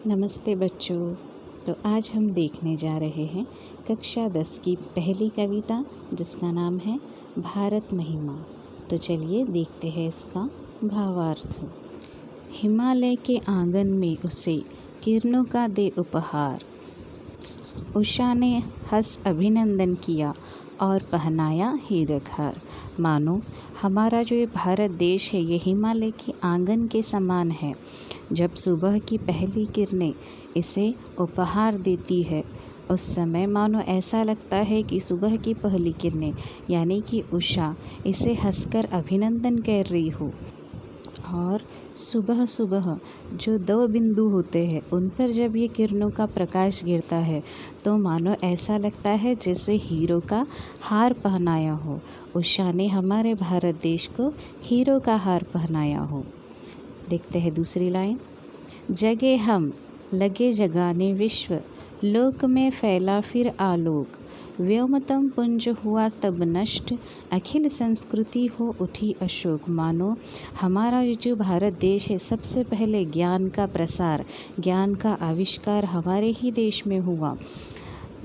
नमस्ते बच्चों। तो आज हम देखने जा रहे हैं कक्षा 10 की पहली कविता जिसका नाम है भारत महिमा। तो चलिए देखते हैं इसका भावार्थ। हिमालय के आंगन में उसे किरणों का दे उपहार, उषा ने हंस अभिनंदन किया और पहनाया हीरक हार। मानो हमारा जो ये भारत देश है ये हिमालय के आंगन के समान है। जब सुबह की पहली किरणें इसे उपहार देती है उस समय मानो ऐसा लगता है कि सुबह की पहली किरणें यानी कि उषा इसे हंसकर अभिनंदन कर रही हो। और सुबह सुबह जो दो बिंदु होते हैं उन पर जब ये किरणों का प्रकाश गिरता है तो मानो ऐसा लगता है जैसे हीरो का हार पहनाया हो। उषा ने हमारे भारत देश को हीरो का हार पहनाया हो। देखते हैं दूसरी लाइन। जगे हम लगे जगाने विश्व, लोक में फैला फिर आलोक, व्योमतम पुंज हुआ तब नष्ट, अखिल संस्कृति हो उठी अशोक। मानो हमारा ये जो भारत देश है सबसे पहले ज्ञान का प्रसार, ज्ञान का आविष्कार हमारे ही देश में हुआ।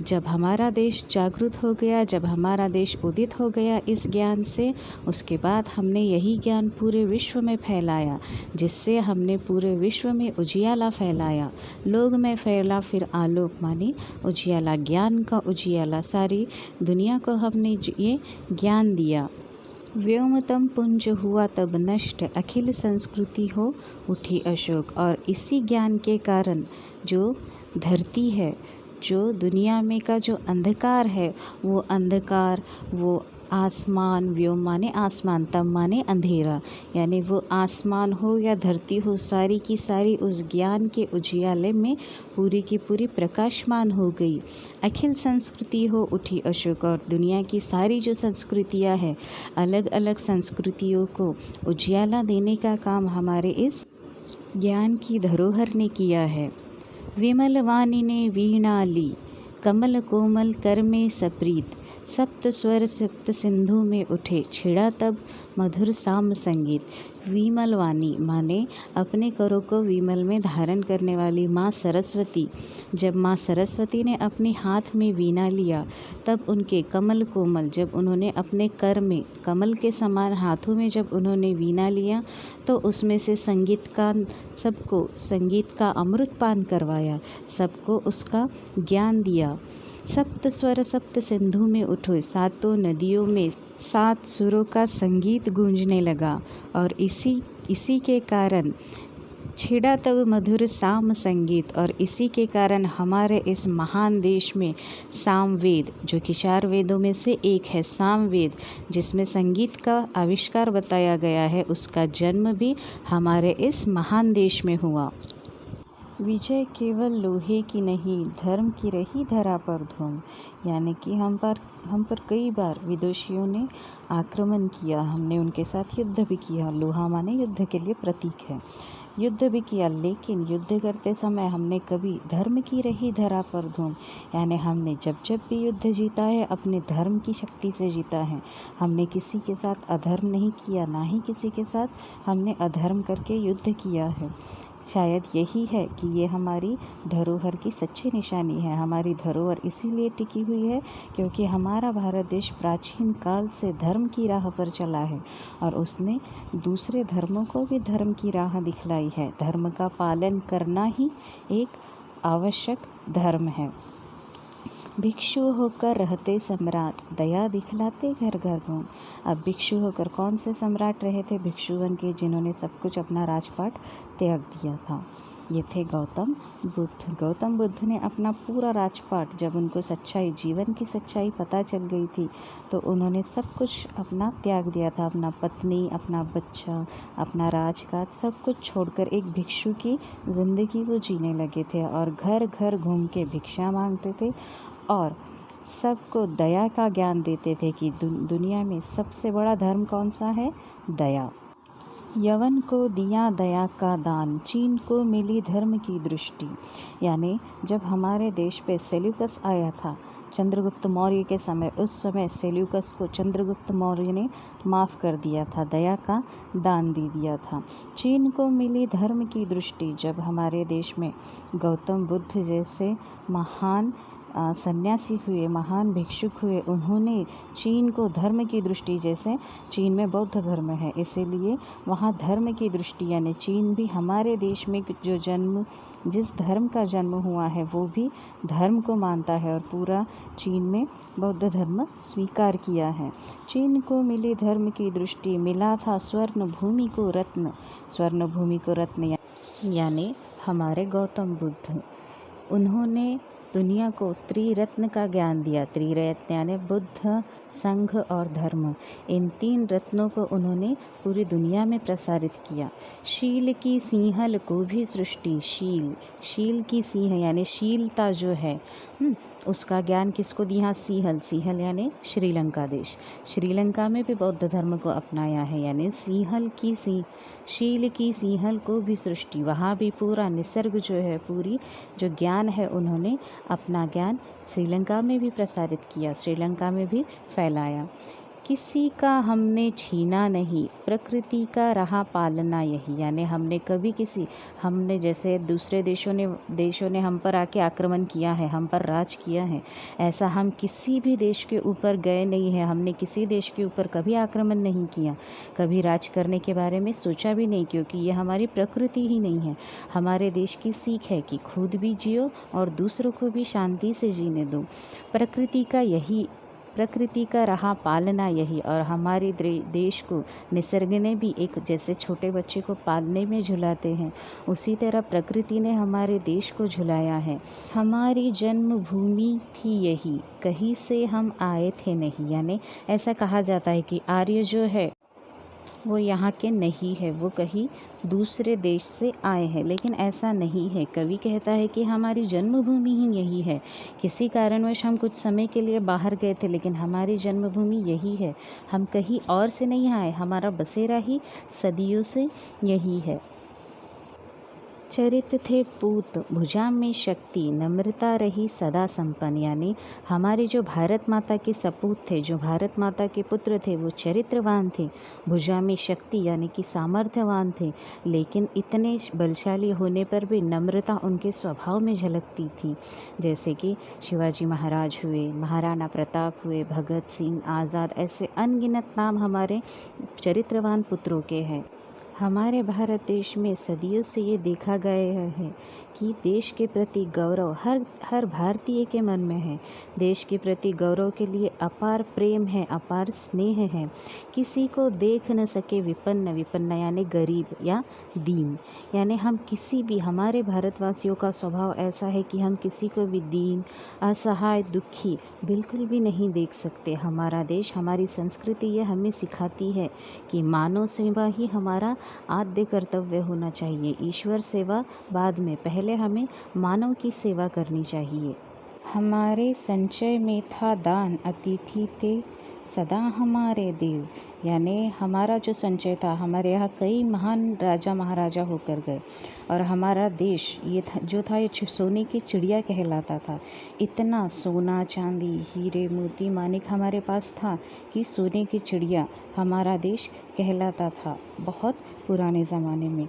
जब हमारा देश जागृत हो गया, जब हमारा देश उदित हो गया इस ज्ञान से, उसके बाद हमने यही ज्ञान पूरे विश्व में फैलाया, जिससे हमने पूरे विश्व में उजियाला फैलाया। लोग में फैला फिर आलोक माने उजियाला, ज्ञान का उजियाला, सारी दुनिया को हमने ये ज्ञान दिया। व्योमतम पुंज हुआ तब नष्ट, अखिल संस्कृति हो उठी अशोक। और इसी ज्ञान के कारण जो धरती है, जो दुनिया में का जो अंधकार है वो अंधकार, वो आसमान, व्योम माने आसमान, तम माने अंधेरा, यानी वो आसमान हो या धरती हो, सारी की सारी उस ज्ञान के उजियाले में पूरी की पूरी प्रकाशमान हो गई। अखिल संस्कृति हो उठी अशोक। और दुनिया की सारी जो संस्कृतियाँ हैं, अलग अलग संस्कृतियों को उजियाला देने का काम हमारे इस ज्ञान की धरोहर ने किया है। विमल वाणी ने वीणा ली, कमल कोमल कर में सप्रीत, सप्त स्वर सप्त सिंधु में उठे, छिड़ा तब मधुर साम संगीत। विमल वाणी माने अपने करों को विमल में धारण करने वाली माँ सरस्वती। जब माँ सरस्वती ने अपने हाथ में वीणा लिया तब उनके कमल कोमल, जब उन्होंने अपने कर में कमल के समान हाथों में जब उन्होंने वीणा लिया तो उसमें से संगीत का, सबको संगीत का अमृत पान करवाया, सबको उसका ज्ञान दिया। सप्त स्वर सप्त सिंधु में उठो, सातों नदियों में 7 सुरों का संगीत गूंजने लगा। और इसी के कारण छिड़ा तब मधुर साम संगीत। और इसी के कारण हमारे इस महान देश में सामवेद, जो कि 4 वेदों में से एक है, सामवेद, जिसमें संगीत का आविष्कार बताया गया है, उसका जन्म भी हमारे इस महान देश में हुआ। विजय केवल लोहे की नहीं, धर्म की रही धरा पर धूम। यानी कि हम पर कई बार विदेशियों ने आक्रमण किया, हमने उनके साथ युद्ध भी किया। लोहा माने युद्ध के लिए प्रतीक है, युद्ध भी किया, लेकिन युद्ध करते समय हमने कभी धर्म की रही धरा पर धूम, यानी हमने जब जब भी युद्ध जीता है अपने धर्म की शक्ति से जीता है। हमने किसी के साथ अधर्म नहीं किया, ना ही किसी के साथ हमने अधर्म करके युद्ध किया है। शायद यही है कि ये हमारी धरोहर की सच्ची निशानी है। हमारी धरोहर इसीलिए टिकी हुई है क्योंकि हमारा भारत देश प्राचीन काल से धर्म की राह पर चला है और उसने दूसरे धर्मों को भी धर्म की राह दिखलाई है। धर्म का पालन करना ही एक आवश्यक धर्म है। भिक्षु होकर रहते सम्राट, दया दिखलाते घर घर घूम। अब भिक्षु होकर कौन से सम्राट रहे थे? भिक्षु बन के जिन्होंने सब कुछ अपना राजपाट त्याग दिया था, ये थे गौतम बुद्ध। गौतम बुद्ध ने अपना पूरा राजपाट, जब उनको सच्चाई, जीवन की सच्चाई पता चल गई थी तो उन्होंने सब कुछ अपना त्याग दिया था। अपना पत्नी, अपना बच्चा, अपना राजकाज, सब कुछ छोड़कर एक भिक्षु की ज़िंदगी वो जीने लगे थे और घर घर घूम के भिक्षा मांगते थे और सबको दया का ज्ञान देते थे कि दुनिया में सबसे बड़ा धर्म कौन सा है? दया। यवन को दिया दया का दान, चीन को मिली धर्म की दृष्टि। यानी जब हमारे देश पे सेल्यूकस आया था चंद्रगुप्त मौर्य के समय, उस समय सेल्यूकस को चंद्रगुप्त मौर्य ने माफ़ कर दिया था, दया का दान दे दिया था। चीन को मिली धर्म की दृष्टि, जब हमारे देश में गौतम बुद्ध जैसे महान सन्यासी हुए, महान भिक्षुक हुए, उन्होंने चीन को धर्म की दृष्टि, जैसे चीन में बौद्ध धर्म है इसीलिए वहाँ धर्म की दृष्टि, यानी चीन भी हमारे देश में जो जन्म, जिस धर्म का जन्म हुआ है वो भी धर्म को मानता है और पूरा चीन में बौद्ध धर्म स्वीकार किया है। चीन को मिली धर्म की दृष्टि, मिला था स्वर्ण भूमि को रत्न। स्वर्ण भूमि को रत्न यानी हमारे गौतम बुद्ध, उन्होंने दुनिया को त्रिरत्न का ज्ञान दिया। त्रिरत्न यानी बुद्ध, संघ और धर्म, इन 3 रत्नों को उन्होंने पूरी दुनिया में प्रसारित किया। शील की सिंहल को भी सृष्टि, शील की सिंह यानी शीलता जो है, उसका ज्ञान किसको दिया? सिंहल यानी श्रीलंका देश, श्रीलंका में भी बौद्ध धर्म को अपनाया है। यानी शील की सिंहल को भी सृष्टि, वहाँ भी पूरा निसर्ग जो है, पूरी जो ज्ञान है, उन्होंने अपना ज्ञान श्रीलंका में भी प्रसारित किया, श्रीलंका में भी फैलाया। किसी का हमने छीना नहीं, प्रकृति का रहा पालना यही। यानी हमने जैसे दूसरे देशों ने हम पर आके आक्रमण किया है, हम पर राज किया है, ऐसा हम किसी भी देश के ऊपर गए नहीं है। हमने किसी देश के ऊपर कभी आक्रमण नहीं किया, कभी राज करने के बारे में सोचा भी नहीं, क्योंकि ये हमारी प्रकृति ही नहीं है। हमारे देश की सीख है कि खुद भी जियो और दूसरों को भी शांति से जीने दो। प्रकृति का रहा पालना यही। और हमारे देश को निसर्ग ने भी एक, जैसे छोटे बच्चे को पालने में झुलाते हैं, उसी तरह प्रकृति ने हमारे देश को झुलाया है। हमारी जन्मभूमि थी यही, कहीं से हम आए थे नहीं। यानी ऐसा कहा जाता है कि आर्य जो है वो यहाँ के नहीं है, वो कहीं दूसरे देश से आए हैं, लेकिन ऐसा नहीं है। कवि कहता है कि हमारी जन्मभूमि ही यही है। किसी कारणवश हम कुछ समय के लिए बाहर गए थे, लेकिन हमारी जन्मभूमि यही है। हम कहीं और से नहीं आए, हमारा बसेरा ही सदियों से यही है। चरित थे पूत, भुजा में शक्ति, नम्रता रही सदा संपन्न। यानी हमारे जो भारत माता के सपूत थे, जो भारत माता के पुत्र थे, वो चरित्रवान थे, भुजा में शक्ति यानी कि सामर्थ्यवान थे, लेकिन इतने बलशाली होने पर भी नम्रता उनके स्वभाव में झलकती थी। जैसे कि शिवाजी महाराज हुए, महाराणा प्रताप हुए, भगत सिंह, आज़ाद, ऐसे अनगिनत नाम हमारे चरित्रवान पुत्रों के हैं। हमारे भारत देश में सदियों से ये देखा गया है कि देश के प्रति गौरव हर भारतीय के मन में है। देश के प्रति गौरव के लिए अपार प्रेम है, अपार स्नेह है। किसी को देख न सके विपन्न यानी गरीब या दीन। यानी हम किसी भी, हमारे भारतवासियों का स्वभाव ऐसा है कि हम किसी को भी दीन, असहाय, दुखी बिल्कुल भी नहीं देख सकते। हमारा देश, हमारी संस्कृति ये हमें सिखाती है कि मानव सेवा ही हमारा आद्य कर्तव्य होना चाहिए। ईश्वर सेवा बाद में, पहले हमें मानव की सेवा करनी चाहिए। हमारे संचय में था दान, अतिथि थे सदा हमारे देव। यानी हमारा जो संचय था, हमारे यहाँ कई महान राजा महाराजा होकर गए और हमारा देश ये सोने की चिड़िया कहलाता था। इतना सोना, चांदी, हीरे, मोती, माणिक हमारे पास था कि सोने की चिड़िया हमारा देश कहलाता था बहुत पुराने ज़माने में।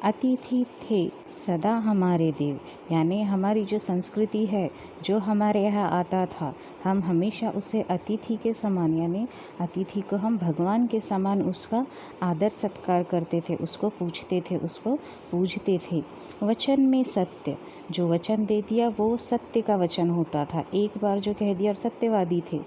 अतिथि थे सदा हमारे देव। यानी हमारी जो संस्कृति है, जो हमारे यहाँ आता था, हम हमेशा उसे अतिथि के समान, यानी अतिथि को हम भगवान के समान उसका आदर सत्कार करते थे, उसको पूछते थे, उसको पूजते थे। वचन में सत्य, जो वचन दे दिया वो सत्य का वचन होता था, एक बार जो कह दिया और सत्यवादी थे।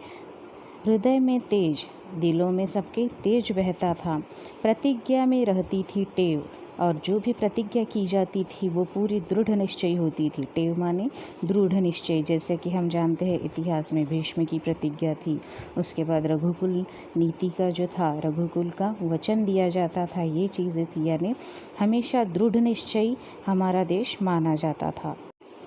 हृदय में तेज, दिलों में सबके तेज बहता था। प्रतिज्ञा में रहती थी टेव, और जो भी प्रतिज्ञा की जाती थी वो पूरी दृढ़ निश्चय होती थी। टेव माने दृढ़ निश्चय। जैसे कि हम जानते हैं इतिहास में भीष्म की प्रतिज्ञा थी, उसके बाद रघुकुल नीति का जो था, रघुकुल का वचन दिया जाता था, ये चीज़ें थी। यानी हमेशा दृढ़ निश्चय हमारा देश माना जाता था।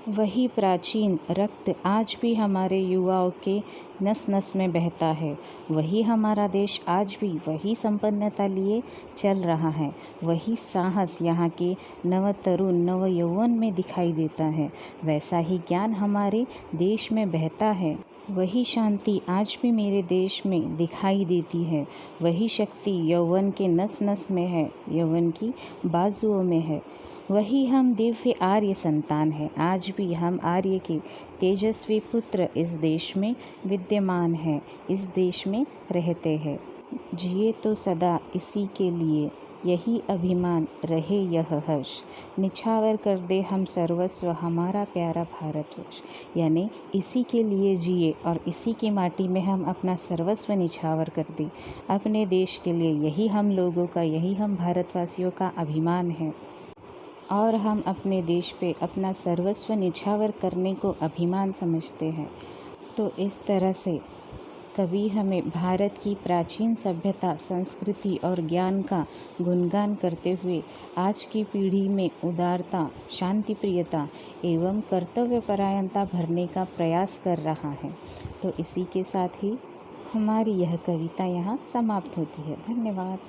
वही प्राचीन रक्त आज भी हमारे युवाओं के नस नस में बहता है। वही हमारा देश आज भी वही संपन्नता लिए चल रहा है। वही साहस यहाँ के नव तरुण नव यौवन में दिखाई देता है। वैसा ही ज्ञान हमारे देश में बहता है। वही शांति आज भी मेरे देश में दिखाई देती है। वही शक्ति यौवन के नस नस में है, यौवन की बाजुओं में है। वही हम दिव्य आर्य संतान हैं। आज भी हम आर्य के तेजस्वी पुत्र इस देश में विद्यमान हैं, इस देश में रहते हैं। जिए तो सदा इसी के लिए, यही अभिमान रहे यह हर्ष। निछावर कर दे हम सर्वस्व हमारा प्यारा भारतवर्ष। यानी इसी के लिए जिए और इसी की माटी में हम अपना सर्वस्व निछावर कर दें अपने देश के लिए। यही हम लोगों का, यही हम भारतवासियों का अभिमान है और हम अपने देश पे अपना सर्वस्व निछावर करने को अभिमान समझते हैं। तो इस तरह से कवि हमें भारत की प्राचीन सभ्यता, संस्कृति और ज्ञान का गुणगान करते हुए आज की पीढ़ी में उदारता, शांतिप्रियता एवं कर्तव्यपरायणता भरने का प्रयास कर रहा है। तो इसी के साथ ही हमारी यह कविता यहाँ समाप्त होती है। धन्यवाद।